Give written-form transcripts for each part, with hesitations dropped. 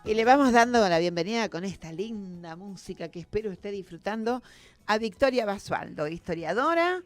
Y le vamos dando la bienvenida con esta linda música que espero esté disfrutando a Victoria Basualdo, historiadora,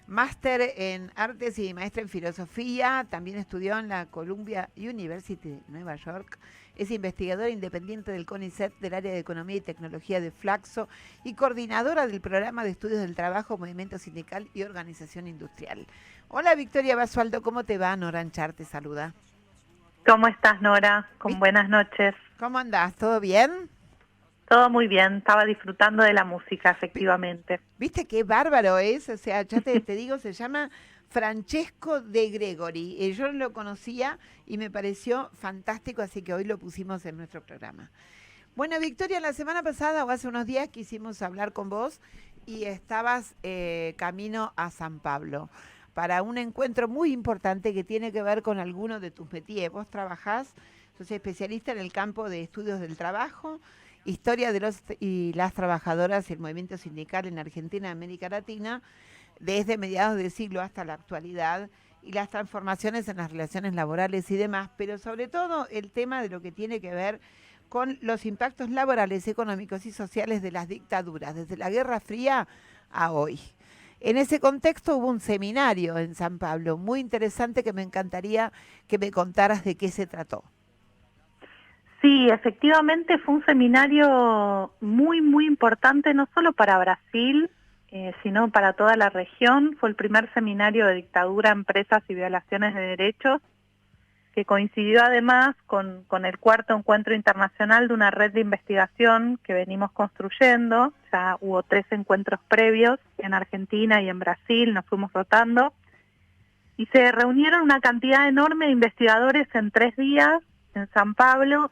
máster en artes y maestra en filosofía, también estudió en la Columbia University de Nueva York, es investigadora independiente del CONICET del área de Economía y Tecnología de Flaxo y coordinadora del programa de estudios del trabajo, movimiento sindical y organización industrial. Hola Victoria Basualdo, ¿cómo te va? Nora Anchar te saluda. ¿Cómo estás, Nora? Con ¿Viste? buenas noches. ¿Cómo andás? ¿Todo bien? Todo muy bien, estaba disfrutando de la música, Vi- efectivamente. ¿Viste qué bárbaro es? O sea, ya te digo, se llama Francesco de Gregori. Yo lo conocía y me pareció fantástico, así que hoy lo pusimos en nuestro programa. Bueno, Victoria, la semana pasada o hace unos días quisimos hablar con vos y estabas camino a San Pablo para un encuentro muy importante que tiene que ver con alguno de tus métiers. Vos trabajás, sos especialista en el campo de estudios del trabajo, historia de los y las trabajadoras y el movimiento sindical en Argentina y América Latina, desde mediados del siglo hasta la actualidad, y las transformaciones en las relaciones laborales y demás, pero sobre todo el tema de lo que tiene que ver con los impactos laborales, económicos y sociales de las dictaduras, desde la Guerra Fría a hoy. En ese contexto hubo un seminario en San Pablo muy interesante que me encantaría que me contaras de qué se trató. Sí, efectivamente fue un seminario muy importante, no solo para Brasil, sino para toda la región. Fue el primer seminario de dictadura, empresas y violaciones de derechos, que coincidió además con el cuarto encuentro internacional de una red de investigación que venimos construyendo. Ya hubo 3 encuentros previos en Argentina y en Brasil, nos fuimos rotando, y se reunieron una cantidad enorme de investigadores en 3 días en San Pablo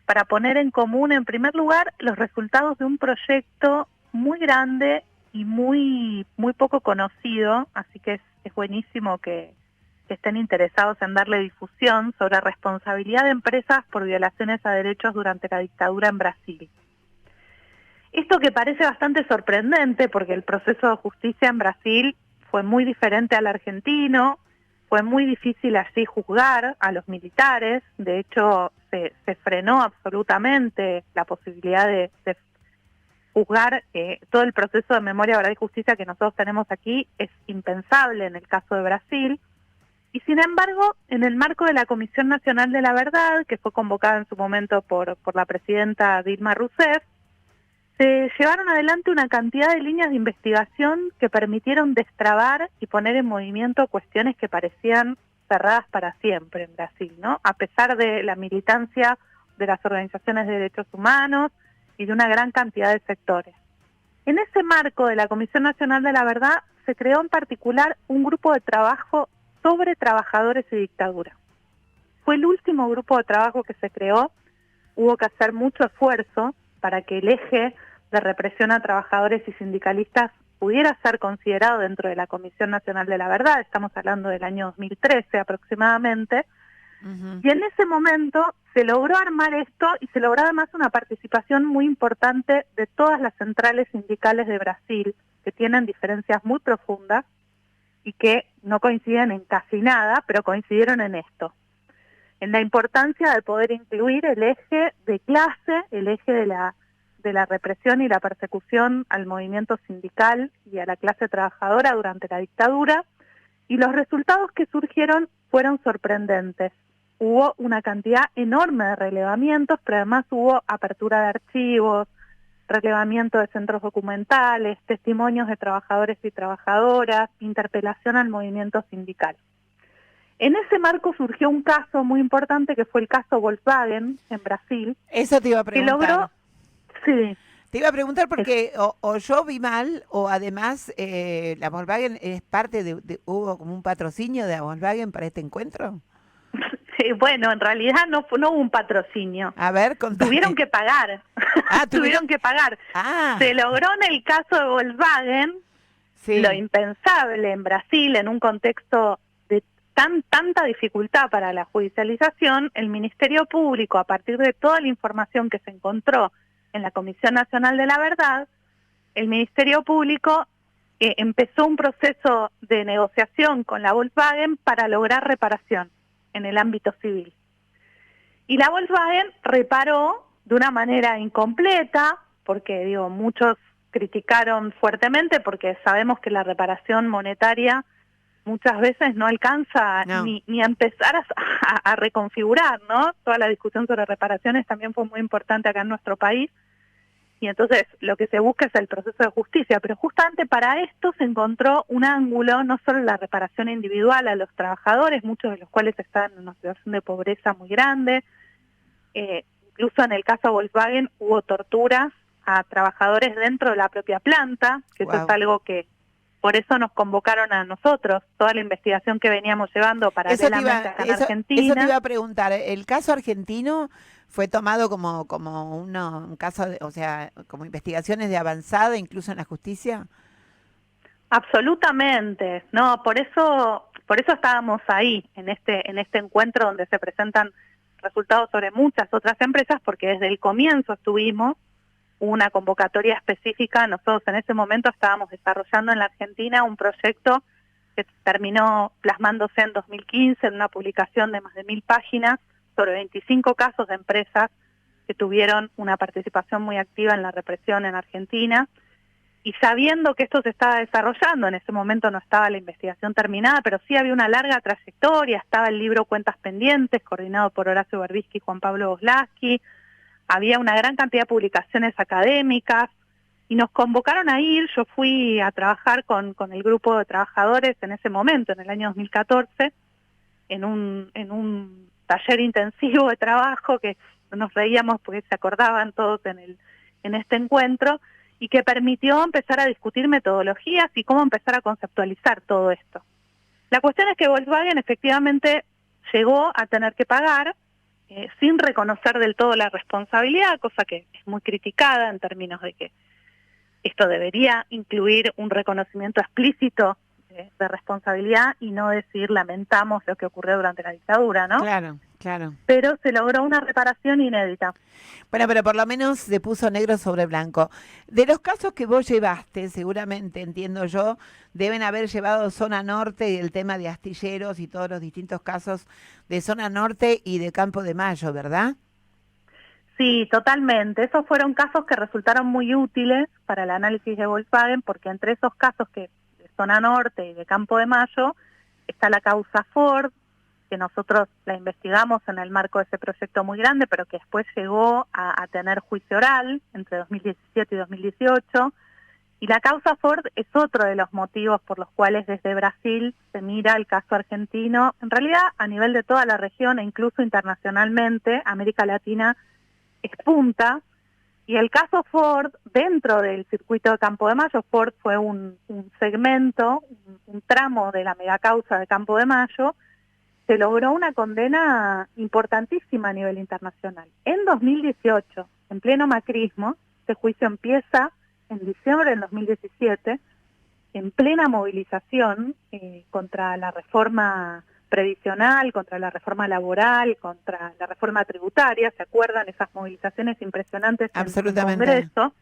para poner en común, en primer lugar, los resultados de un proyecto muy grande y muy poco conocido, así que es buenísimo que estén interesados en darle difusión, sobre responsabilidad de empresas por violaciones a derechos durante la dictadura en Brasil. Esto que parece bastante sorprendente, porque el proceso de justicia en Brasil fue muy diferente al argentino, fue muy difícil allí juzgar a los militares. De hecho se frenó absolutamente la posibilidad de juzgar. Todo el proceso de memoria, verdad y justicia que nosotros tenemos aquí es impensable en el caso de Brasil. Y sin embargo, en el marco de la Comisión Nacional de la Verdad, que fue convocada en su momento por la presidenta Dilma Rousseff, se llevaron adelante una cantidad de líneas de investigación que permitieron destrabar y poner en movimiento cuestiones que parecían cerradas para siempre en Brasil, ¿no? A pesar de la militancia de las organizaciones de derechos humanos y de una gran cantidad de sectores. En ese marco de la Comisión Nacional de la Verdad se creó en particular un grupo de trabajo sobre trabajadores y dictadura. Fue el último grupo de trabajo que se creó. Hubo que hacer mucho esfuerzo para que el eje de represión a trabajadores y sindicalistas pudiera ser considerado dentro de la Comisión Nacional de la Verdad. Estamos hablando del año 2013 aproximadamente. Uh-huh. Y en ese momento se logró armar esto, y se logró además una participación muy importante de todas las centrales sindicales de Brasil, que tienen diferencias muy profundas y que no coinciden en casi nada, pero coincidieron en esto, en la importancia de poder incluir el eje de clase, el eje de la represión y la persecución al movimiento sindical y a la clase trabajadora durante la dictadura. Y los resultados que surgieron fueron sorprendentes. Hubo una cantidad enorme de relevamientos, pero además hubo apertura de archivos, relevamiento de centros documentales, testimonios de trabajadores y trabajadoras, interpelación al movimiento sindical. En ese marco surgió un caso muy importante, que fue el caso Volkswagen en Brasil, Eso te iba a que logró, preguntar. sí, Te iba a preguntar porque o yo vi mal o además la Volkswagen es parte hubo como un patrocinio de Volkswagen para este encuentro. bueno, en realidad no hubo un patrocinio, A ver, tuvieron contame. que pagar, Ah, tuvieron. tuvieron que pagar. Ah, Se logró en el caso de Volkswagen lo sí. impensable en Brasil, en un contexto de tanta dificultad para la judicialización. El Ministerio Público, a partir de toda la información que se encontró en la Comisión Nacional de la Verdad, el Ministerio Público empezó un proceso de negociación con la Volkswagen para lograr reparación en el ámbito civil. Y la Volkswagen reparó de una manera incompleta, porque digo, muchos criticaron fuertemente porque sabemos que la reparación monetaria muchas veces no alcanza ni a empezar a reconfigurar, ¿no? Toda la discusión sobre reparaciones también fue muy importante acá en nuestro país, y entonces lo que se busca es el proceso de justicia, pero justamente para esto se encontró un ángulo, no solo la reparación individual a los trabajadores, muchos de los cuales están en una situación de pobreza muy grande, incluso en el caso Volkswagen hubo torturas a trabajadores dentro de la propia planta, que eso es algo que por eso nos convocaron a nosotros, toda la investigación que veníamos llevando paralelamente acá en Argentina. Eso te iba a preguntar, ¿el caso argentino fue tomado como un caso, o sea, como investigaciones de avanzada incluso en la justicia? Absolutamente, no, por eso estábamos ahí, en este encuentro donde se presentan resultados sobre muchas otras empresas, porque desde el comienzo estuvimos una convocatoria específica. Nosotros en ese momento estábamos desarrollando en la Argentina un proyecto que terminó plasmándose en 2015 en una publicación de más de 1000 páginas sobre 25 casos de empresas que tuvieron una participación muy activa en la represión en Argentina. Y sabiendo que esto se estaba desarrollando, en ese momento no estaba la investigación terminada, pero sí había una larga trayectoria, estaba el libro Cuentas Pendientes, coordinado por Horacio Berbisky y Juan Pablo Boslaski, había una gran cantidad de publicaciones académicas, y nos convocaron a ir. Yo fui a trabajar con el grupo de trabajadores en ese momento, en el año 2014, en un taller intensivo de trabajo que nos reíamos porque se acordaban todos en este encuentro, y que permitió empezar a discutir metodologías y cómo empezar a conceptualizar todo esto. La cuestión es que Volkswagen efectivamente llegó a tener que pagar sin reconocer del todo la responsabilidad, cosa que es muy criticada en términos de que esto debería incluir un reconocimiento explícito de responsabilidad y no decir lamentamos lo que ocurrió durante la dictadura, ¿no? Claro, claro. Pero se logró una reparación inédita. Bueno, pero por lo menos se puso negro sobre blanco. De los casos que vos llevaste, seguramente, entiendo yo, deben haber llevado Zona Norte y el tema de astilleros y todos los distintos casos de Zona Norte y de Campo de Mayo, ¿verdad? Sí, totalmente. Esos fueron casos que resultaron muy útiles para el análisis de Volkswagen, porque entre esos casos de Zona Norte y de Campo de Mayo está la causa Ford, que nosotros la investigamos en el marco de ese proyecto muy grande, pero que después llegó a tener juicio oral entre 2017 y 2018. Y la causa Ford es otro de los motivos por los cuales desde Brasil se mira el caso argentino, en realidad a nivel de toda la región e incluso internacionalmente. América Latina es punta, y el caso Ford, dentro del circuito de Campo de Mayo, Ford fue un segmento, un tramo de la megacausa de Campo de Mayo, se logró una condena importantísima a nivel internacional. En 2018, en pleno macrismo, este juicio empieza en diciembre del 2017, en plena movilización contra la reforma previsional, contra la reforma laboral, contra la reforma tributaria. ¿Se acuerdan esas movilizaciones impresionantes en el Congreso?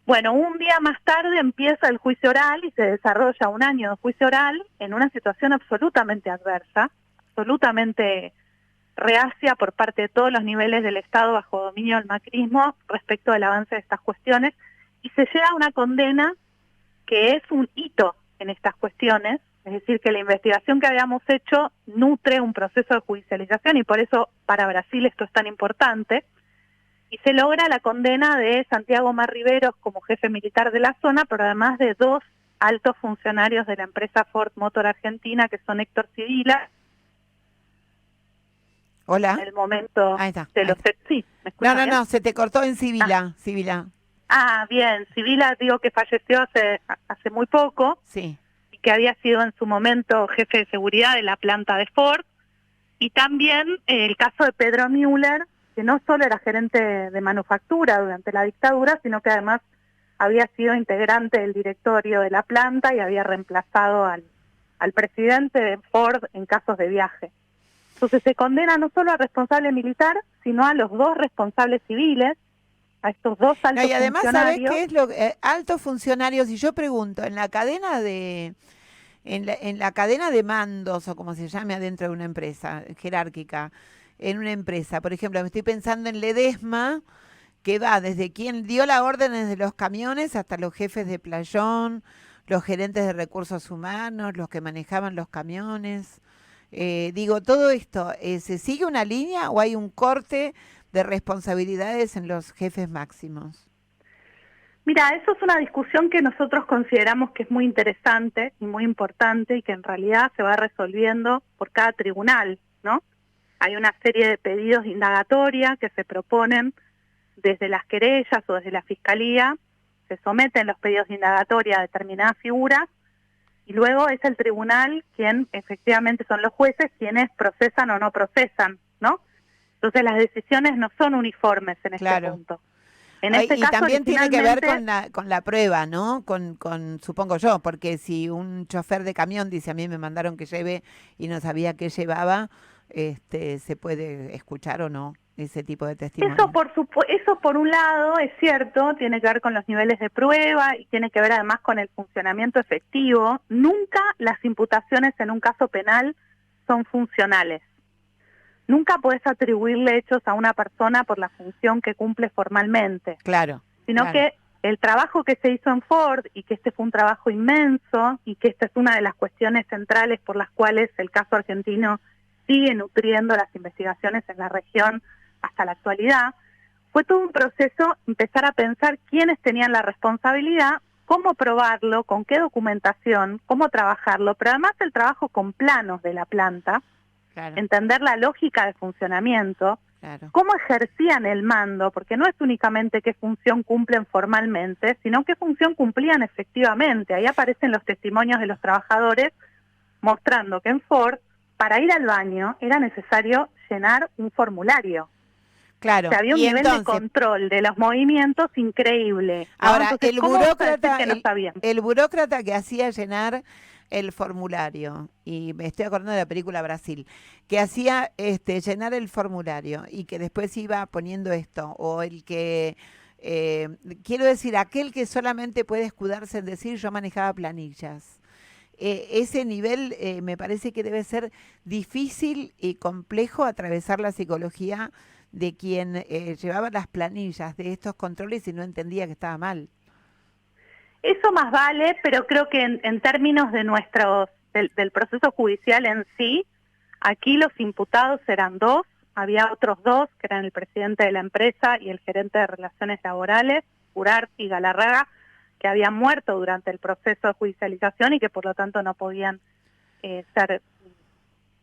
Bueno, un día más tarde empieza el juicio oral y se desarrolla un año de juicio oral en una situación absolutamente adversa, absolutamente reacia por parte de todos los niveles del Estado bajo dominio del macrismo respecto del avance de estas cuestiones, y se llega a una condena que es un hito en estas cuestiones, es decir, que la investigación que habíamos hecho nutre un proceso de judicialización, y por eso para Brasil esto es tan importante, y se logra la condena de Santiago Mar Riveros como jefe militar de la zona, pero además de 2 altos funcionarios de la empresa Ford Motor Argentina, que son Héctor Sibila. Hola. En el momento ahí está, sí, ¿me escuchas bien? No, se te cortó en Sibila, Sibila. Ah, bien, Sibila, digo que falleció hace muy poco. Sí. Y que había sido en su momento jefe de seguridad de la planta de Ford. Y también el caso de Pedro Müller, que no solo era gerente de manufactura durante la dictadura, sino que además había sido integrante del directorio de la planta y había reemplazado al presidente de Ford en casos de viaje. Entonces se condena no solo al responsable militar, sino a los 2 responsables civiles, a estos 2 altos funcionarios. Y además, ¿sabés qué es lo altos funcionarios? Y yo pregunto, en la cadena de mandos, o como se llame adentro de una empresa jerárquica, en una empresa. Por ejemplo, me estoy pensando en Ledesma, que va desde quien dio las órdenes de los camiones hasta los jefes de playón, los gerentes de recursos humanos, los que manejaban los camiones. Digo, todo esto, ¿se sigue una línea o hay un corte de responsabilidades en los jefes máximos? Mira, eso es una discusión que nosotros consideramos que es muy interesante y muy importante y que en realidad se va resolviendo por cada tribunal, ¿no? Hay una serie de pedidos de indagatoria que se proponen desde las querellas o desde la fiscalía, se someten los pedidos de indagatoria a determinadas figuras y luego es el tribunal quien, efectivamente son los jueces, quienes procesan o no procesan, ¿no? Entonces las decisiones no son uniformes en este punto. En este caso, también tiene que ver con la prueba, ¿no? Con supongo yo, porque si un chofer de camión dice a mí me mandaron que lleve y no sabía qué llevaba, se puede escuchar o no ese tipo de testimonio. Eso por un lado es cierto, tiene que ver con los niveles de prueba y tiene que ver además con el funcionamiento efectivo. Nunca las imputaciones en un caso penal son funcionales. Nunca podés atribuirle hechos a una persona por la función que cumple formalmente. Claro. Sino que el trabajo que se hizo en Ford, y que este fue un trabajo inmenso, y que esta es una de las cuestiones centrales por las cuales el caso argentino sigue nutriendo las investigaciones en la región hasta la actualidad, fue todo un proceso empezar a pensar quiénes tenían la responsabilidad, cómo probarlo, con qué documentación, cómo trabajarlo, pero además el trabajo con planos de la planta, entender la lógica de funcionamiento, cómo ejercían el mando, porque no es únicamente qué función cumplen formalmente, sino qué función cumplían efectivamente. Ahí aparecen los testimonios de los trabajadores mostrando que en Ford, para ir al baño, era necesario llenar un formulario. Claro. O sea, había un nivel de control de los movimientos increíble, ¿no? Ahora, entonces, el burócrata que hacía llenar el formulario, y me estoy acordando de la película Brasil, que hacía llenar el formulario y que después iba poniendo esto, o el que, quiero decir, aquel que solamente puede escudarse en decir yo manejaba planillas. Ese nivel me parece que debe ser difícil y complejo atravesar la psicología de quien llevaba las planillas de estos controles y no entendía que estaba mal. Eso más vale, pero creo que en términos de del proceso judicial en sí, aquí los imputados eran dos, había otros dos, que eran el presidente de la empresa y el gerente de relaciones laborales, Urarti y Galarraga, que habían muerto durante el proceso de judicialización y que por lo tanto no podían ser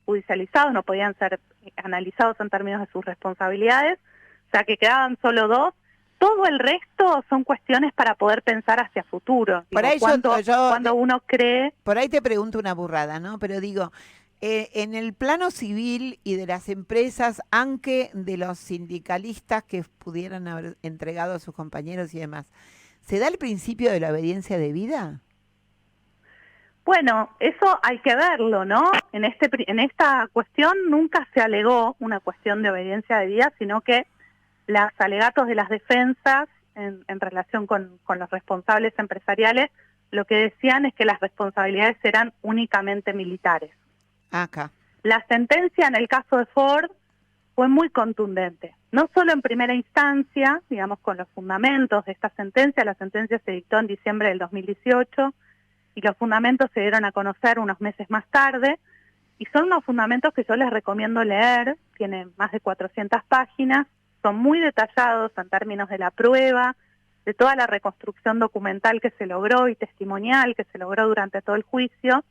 judicializados, no podían ser analizados en términos de sus responsabilidades, o sea que quedaban solo dos. Todo el resto son cuestiones para poder pensar hacia futuro. Por ahí cuando uno cree... Por ahí te pregunto una burrada, ¿no? Pero digo, en el plano civil y de las empresas, aunque de los sindicalistas que pudieran haber entregado a sus compañeros y demás, ¿se da el principio de la obediencia debida? Bueno, eso hay que verlo, ¿no? En esta cuestión nunca se alegó una cuestión de obediencia debida, sino que los alegatos de las defensas en relación con los responsables empresariales, lo que decían es que las responsabilidades eran únicamente militares. Acá. La sentencia en el caso de Ford fue muy contundente, no solo en primera instancia, digamos con los fundamentos de esta sentencia, la sentencia se dictó en diciembre del 2018 y los fundamentos se dieron a conocer unos meses más tarde, y son unos fundamentos que yo les recomiendo leer, tienen más de 400 páginas, son muy detallados en términos de la prueba, de toda la reconstrucción documental que se logró y testimonial que se logró durante todo el juicio,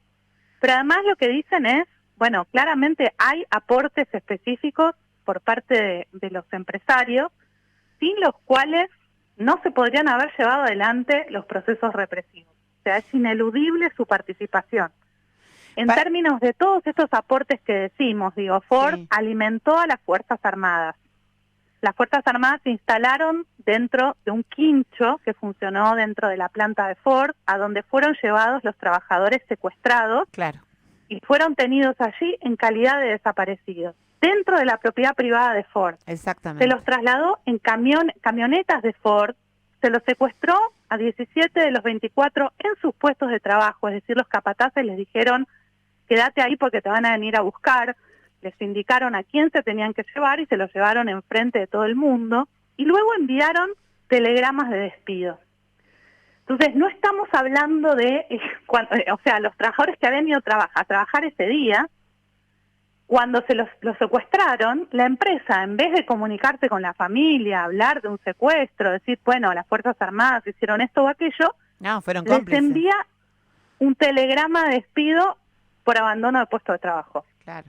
pero además lo que dicen es, bueno, claramente hay aportes específicos por parte de los empresarios, sin los cuales no se podrían haber llevado adelante los procesos represivos. O sea, es ineludible su participación. En términos de todos estos aportes que decimos, digo, Ford alimentó a las Fuerzas Armadas. Las Fuerzas Armadas se instalaron dentro de un quincho que funcionó dentro de la planta de Ford, a donde fueron llevados los trabajadores secuestrados y fueron tenidos allí en calidad de desaparecidos, dentro de la propiedad privada de Ford. Exactamente. Se los trasladó en camionetas de Ford, se los secuestró a 17 de los 24 en sus puestos de trabajo, es decir, los capataces les dijeron, quédate ahí porque te van a venir a buscar. les indicaron a quién se tenían que llevar y se los llevaron enfrente de todo el mundo, y luego enviaron telegramas de despido. Entonces, no estamos hablando de, o sea, los trabajadores que habían ido a trabajar ese día, cuando los secuestraron, la empresa, en vez de comunicarse con la familia, hablar de un secuestro, decir, bueno, las Fuerzas Armadas hicieron esto o aquello, No, fueron les cómplices. envía un telegrama de despido por abandono de puesto de trabajo. Claro.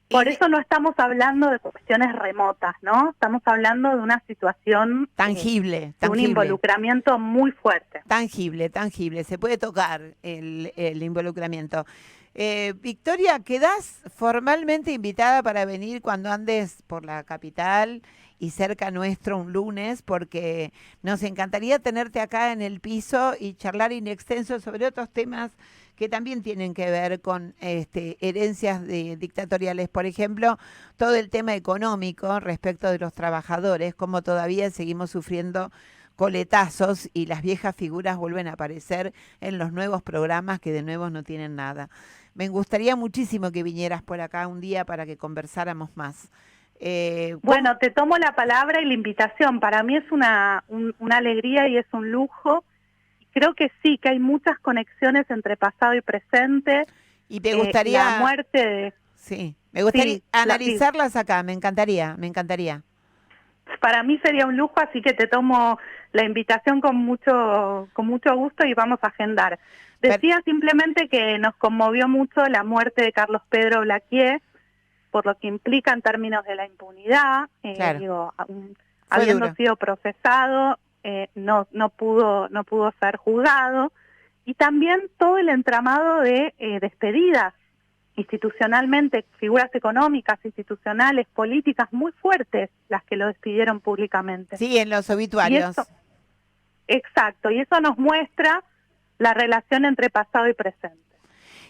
Por eso no estamos hablando de cuestiones remotas, ¿no? Estamos hablando de una situación tangible, de un involucramiento muy fuerte. Tangible, se puede tocar el involucramiento. Victoria, quedás formalmente invitada para venir cuando andes por la capital y cerca nuestro un lunes, porque nos encantaría tenerte acá en el piso y charlar in extenso sobre otros temas que también tienen que ver con herencias dictatoriales. Por ejemplo, todo el tema económico respecto de los trabajadores, cómo todavía seguimos sufriendo coletazos y las viejas figuras vuelven a aparecer en los nuevos programas que de nuevo no tienen nada. Me gustaría muchísimo que vinieras por acá un día para que conversáramos más. Bueno, te tomo la palabra y la invitación. Para mí es una alegría y es un lujo. Creo que sí, que hay muchas conexiones entre pasado y presente. Y te gustaría... la muerte de... Sí, me gustaría analizarlas acá, me encantaría. Para mí sería un lujo, así que te tomo la invitación con mucho gusto y vamos a agendar. Decía simplemente que nos conmovió mucho la muerte de Carlos Pedro Blaquier, por lo que implica en términos de la impunidad. Claro. Habiendo sido procesado, no pudo ser juzgado, y también todo el entramado de despedidas institucionalmente, figuras económicas, institucionales, políticas muy fuertes, las que lo despidieron públicamente. Sí, en los obituarios. Exacto, y eso nos muestra la relación entre pasado y presente.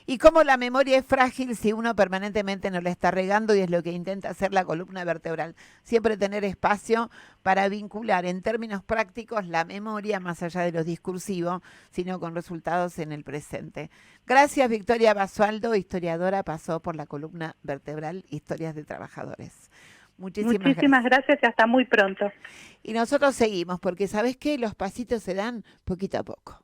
Y cómo la memoria es frágil si uno permanentemente no la está regando, y es lo que intenta hacer la columna vertebral. Siempre tener espacio para vincular en términos prácticos la memoria, más allá de lo discursivo, sino con resultados en el presente. Gracias, Victoria Basualdo, historiadora, pasó por la columna vertebral Historias de Trabajadores. Muchísimas gracias y hasta muy pronto. Y nosotros seguimos, porque ¿sabes qué? Los pasitos se dan poquito a poco.